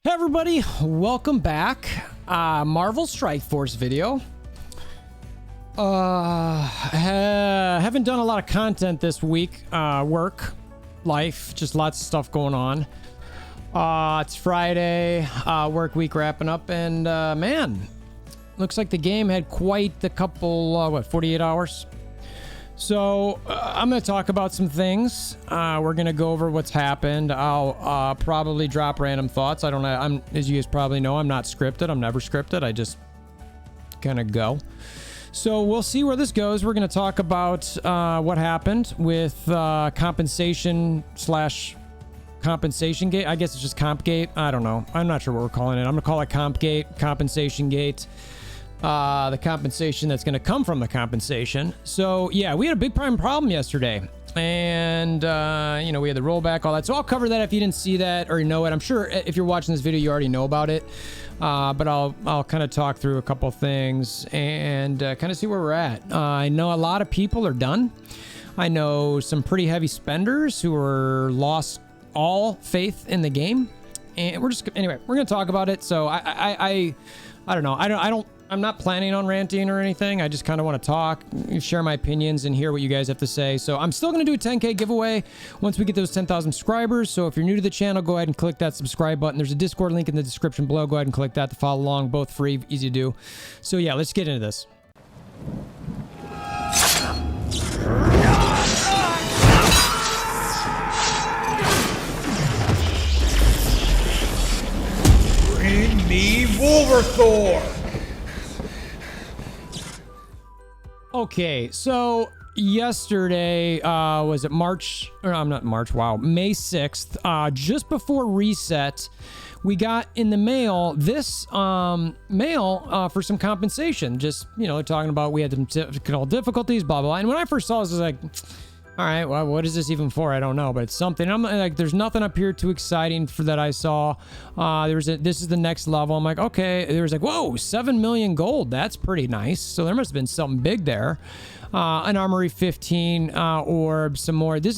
Hey everybody, welcome back. Marvel Strike Force video. Haven't done a lot of content this week. Work, life, just lots of stuff going on. It's Friday, work week wrapping up, and man, looks like the game had quite the couple, 48 hours? So I'm going to talk about some things. We're going to go over what's happened. I'll probably drop random thoughts. I don't know. As you guys probably know, I'm not scripted. I'm never scripted. I just kind of go. So we'll see where this goes. We're going to talk about what happened with compensation gate. I guess it's just comp gate. I don't know. I'm not sure what we're calling it. I'm going to call it comp gate, compensation gate. The compensation that's going to come from the compensation. So yeah, we had a big problem yesterday, and we had the rollback, all that. So I'll cover that if you didn't see that or you know it. I'm sure if you're watching this video, you already know about it. But I'll kind of talk through a couple things and kind of see where we're at. I know a lot of people are done. I know some pretty heavy spenders who are lost all faith in the game, and we're going to talk about it. So I don't know. I'm not planning on ranting or anything. I just kind of want to talk, share my opinions, and hear what you guys have to say. So I'm still going to do a 10K giveaway once we get those 10,000 subscribers. So if you're new to the channel, go ahead and click that subscribe button. There's a Discord link in the description below. Go ahead and click that to follow along. Both free, easy to do. So yeah, let's get into this. Bring me WolverThor! Okay, so yesterday, was it May 6th, just before reset, we got in the mail this mail for some compensation. Just, talking about we had some technical difficulties, blah, blah, blah. And when I first saw this, I was like, all right, well, what is this even for? I don't know, but it's something. I'm like, there's nothing up here too exciting for that I saw. This is the next level. I'm like, okay. There was like, whoa, 7 million gold. That's pretty nice. So there must have been something big there. An Armory 15 orb, some more. This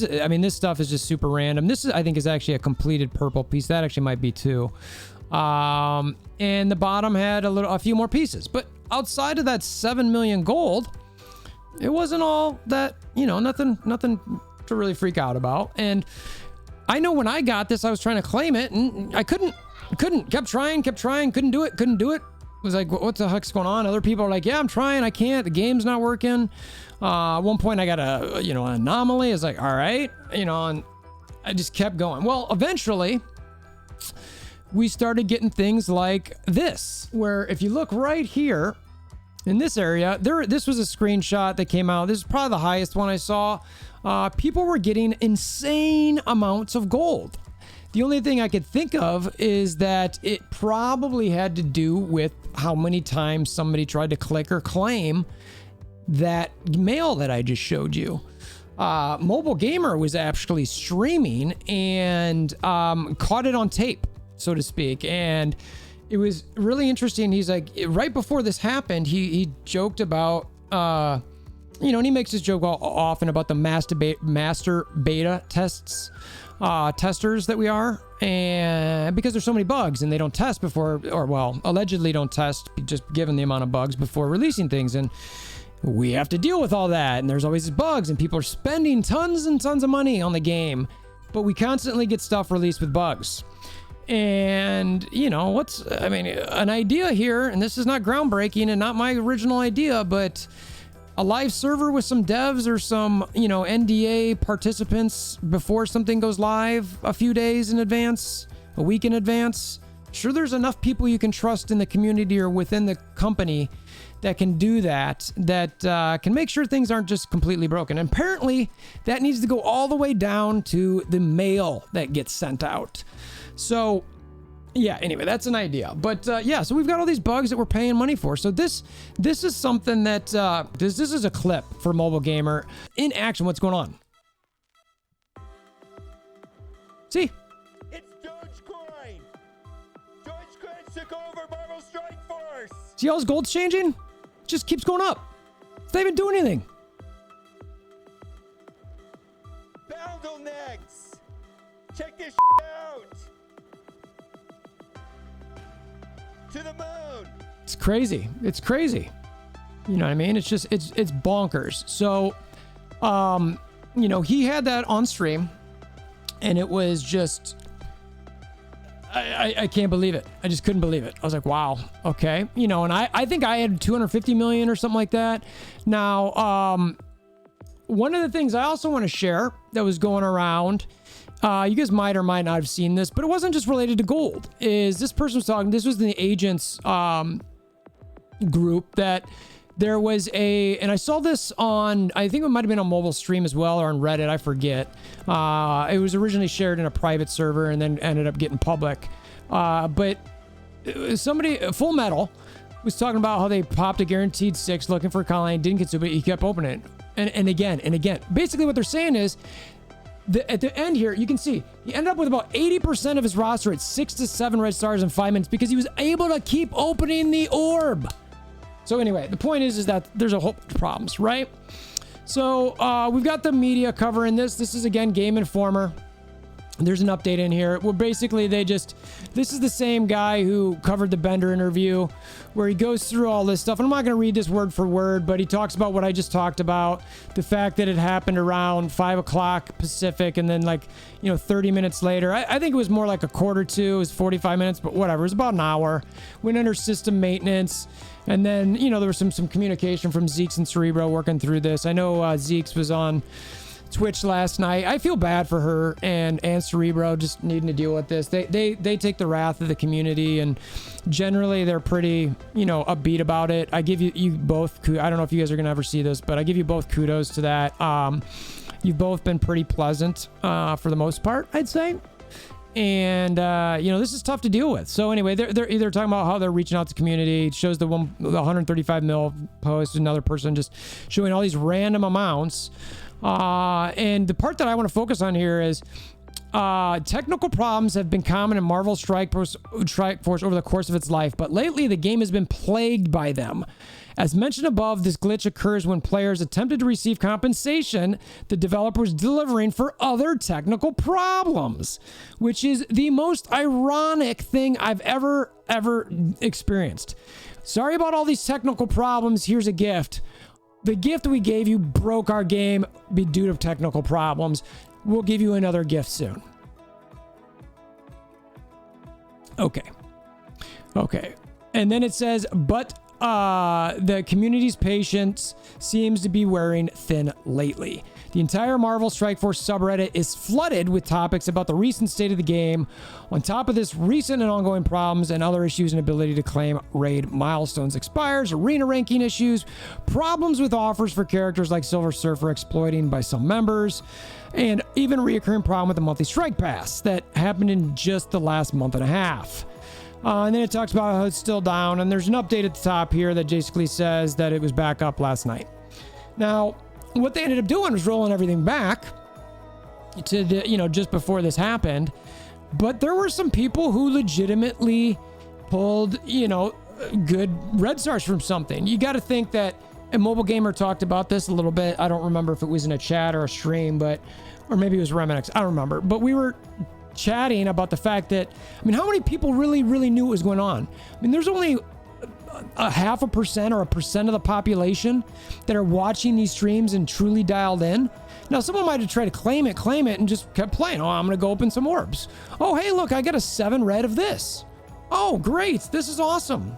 stuff is just super random. This I think is actually a completed purple piece. That actually might be two. And the bottom had a few more pieces. But outside of that 7 million gold, it wasn't all that, nothing to really freak out about. And I know when I got this, I was trying to claim it and I couldn't, kept trying, couldn't do it. It was like, what the heck's going on? Other people are like, yeah, I'm trying, I can't, the game's not working. At one point I got an anomaly. It's like, all right, and I just kept going. Well, eventually we started getting things like this, where if you look right here, in this area, this was a screenshot that came out. This is probably the highest one I saw. People were getting insane amounts of gold. The only thing I could think of is that it probably had to do with how many times somebody tried to click or claim that mail that I just showed you. Mobile Gamer was actually streaming and caught it on tape, so to speak. And it was really interesting. He's like, right before this happened, he joked about, and he makes this joke often about the master beta testers that we are. And because there's so many bugs and they don't test before, allegedly don't test, just given the amount of bugs before releasing things. And we have to deal with all that. And there's always these bugs and people are spending tons and tons of money on the game, but we constantly get stuff released with bugs. And an idea here, and this is not groundbreaking and not my original idea, but a live server with some devs or some, NDA participants before something goes live a few days in advance, a week in advance. Sure, there's enough people you can trust in the community or within the company that can do that can make sure things aren't just completely broken. And apparently that needs to go all the way down to the mail that gets sent out. So yeah, anyway, that's an idea. But so we've got all these bugs that we're paying money for. So this is something that this is a clip for Mobile Gamer in action. What's going on? See? It's Dogecoin! Dogecoin took over Marvel Strike Force! See how his gold's changing? It just keeps going up. It's not even doing anything. Boundlenecks! Check this out! To the moon. It's crazy. It's crazy. You know what I mean? It's just, it's bonkers. So, you know, he had that on stream and it was just, I can't believe it. I just couldn't believe it. I was like, wow, okay. You know, and I think I had 250 million or something like that. Now, one of the things I also want to share that was going around, you guys might or might not have seen this, but it wasn't just related to gold, is this person was talking, this was the agents group, that there was and I saw this on, I think it might have been on mobile stream as well, or on Reddit, I forget. It was originally shared in a private server and then ended up getting public. But somebody, Full Metal, was talking about how they popped a guaranteed 6 looking for a colony, didn't get to, but he kept opening it. And again, and again. Basically what they're saying is, at the end here, you can see he ended up with about 80% of his roster at 6 to 7 red stars in 5 minutes because he was able to keep opening the orb. So anyway, the point is that there's a whole bunch of problems, right? So we've got the media covering this. This is, again, Game Informer. There's an update in here where basically this is the same guy who covered the Bender interview where he goes through all this stuff. And I'm not going to read this word for word, but he talks about what I just talked about. The fact that it happened around 5 o'clock Pacific and then 30 minutes later. I think it was more like a quarter to, it was 45 minutes, but whatever. It was about an hour. Went under system maintenance. And then, there was some communication from Zeeks and Cerebro working through this. I know Zeeks was on Twitch last night. I feel bad for her and Cerebro just needing to deal with this. They take the wrath of the community, and generally they're pretty, upbeat about it. I give you both, I don't know if you guys are going to ever see this, but I give you both kudos to that. You've both been pretty pleasant for the most part, I'd say. And, this is tough to deal with. So anyway, they're either talking about how they're reaching out to community. It shows the 135 mil post, another person just showing all these random amounts. And the part that I want to focus on here is technical problems have been common in Marvel Strike Force over the course of its life, but lately the game has been plagued by them. As mentioned above, this glitch occurs when players attempted to receive compensation the developer was delivering for other technical problems, which is the most ironic thing I've ever experienced. Sorry about all these technical problems. Here's a gift. The gift we gave you broke our game due to technical problems. We'll give you another gift soon. Okay. And then it says, but the community's patience seems to be wearing thin lately. The entire Marvel Strike Force subreddit is flooded with topics about the recent state of the game. On top of this, recent and ongoing problems and other issues and ability to claim raid milestones expires, arena ranking issues, problems with offers for characters like Silver Surfer exploiting by some members, and even a reoccurring problem with the monthly strike pass that happened in just the last month and a half. And then it talks about how it's still down, and there's an update at the top here that basically says that it was back up last night. Now, what they ended up doing was rolling everything back to just before this happened, but there were some people who legitimately pulled good red stars from something. You got to think that a Mobile Gamer talked about this a little bit. I don't remember if it was in a chat or a stream, or maybe it was Remex. I don't remember, but we were chatting about the fact that, how many people really knew what was going on? There's only a 0.5% or 1% of the population that are watching these streams and truly dialed in. Now, someone might have tried to claim it and just kept playing. Oh, I'm going to go open some orbs. Oh, hey, look, I got a 7 red of this. Oh, great. This is awesome.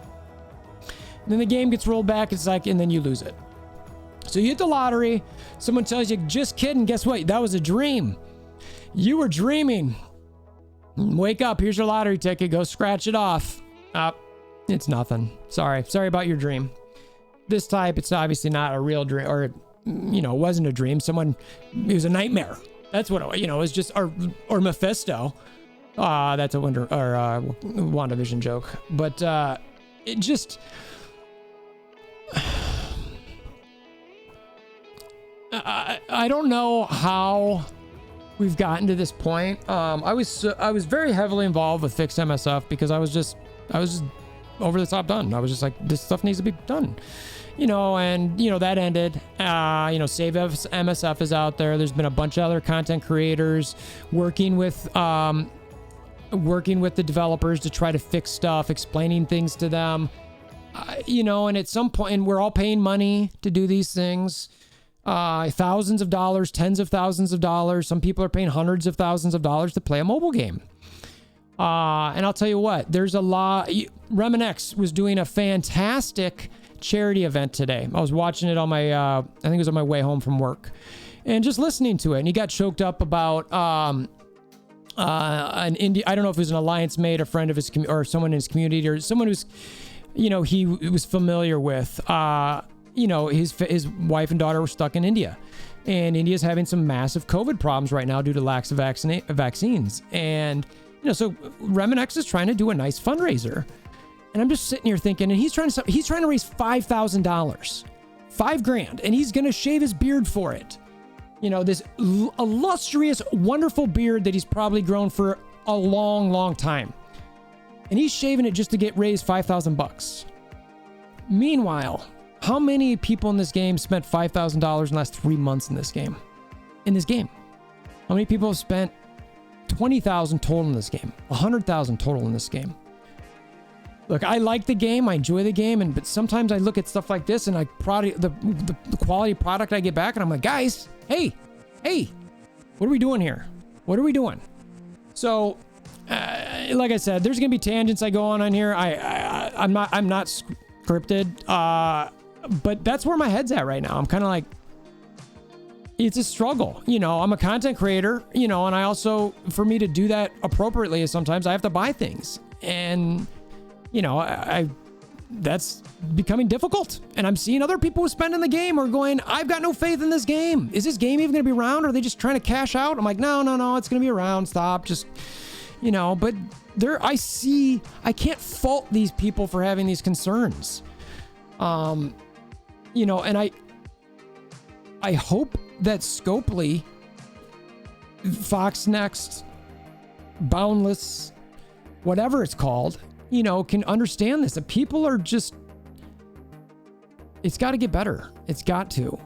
And then the game gets rolled back. It's like, and then you lose it. So you hit the lottery. Someone tells you, just kidding. Guess what? That was a dream. You were dreaming. Wake up. Here's your lottery ticket. Go scratch it off. It's nothing. Sorry about your dream. This type, it's obviously not a real dream, or, it wasn't a dream. It was a nightmare. That's what it was just, or Mephisto. That's a WandaVision joke. But, it just, I don't know how we've gotten to this point. I was very heavily involved with Fix MSF because I was just over the top done. I was just like, this stuff needs to be done, and that ended. Save MSF is out there. There's been a bunch of other content creators working with working with the developers to try to fix stuff, explaining things to them. And at some point, and we're all paying money to do these things, thousands of dollars, tens of thousands of dollars. Some people are paying hundreds of thousands of dollars to play a mobile game. And I'll tell you what, there's a lot. Reminex was doing a fantastic charity event today. I was watching it on my, I think it was on my way home from work, and just listening to it. And he got choked up about an India. I don't know if it was an alliance mate, a friend of his or someone in his community, or someone who's, he was familiar with. His wife and daughter were stuck in India, and India's having some massive COVID problems right now due to lacks of vaccines. And so Reminex is trying to do a nice fundraiser, and I'm just sitting here thinking, and he's trying to raise $5,000, $5,000, and he's gonna shave his beard for it. This illustrious, wonderful beard that he's probably grown for a long, long time, and he's shaving it just to get raised $5,000. Meanwhile, how many people in this game spent $5,000 in the last 3 months in this game? How many people have spent $20,000 total in this game? $100,000 total in this game? Look, I like the game. I enjoy the game. But sometimes I look at stuff like this and the quality product I get back, and I'm like, guys, hey, what are we doing here? What are we doing? So, like I said, there's going to be tangents I go on here. I'm not scripted. But that's where my head's at right now. I'm kind of like, it's a struggle. I'm a content creator, and I also, for me to do that appropriately, sometimes I have to buy things, and, that's becoming difficult. And I'm seeing other people who spend in the game are going, I've got no faith in this game. Is this game even going to be around? Or are they just trying to cash out? I'm like, no, it's going to be around. Stop. Just, but I can't fault these people for having these concerns. And I hope that Scopely, Fox Next, Boundless, whatever it's called, can understand this. That people are just, it's got to get better. It's got to.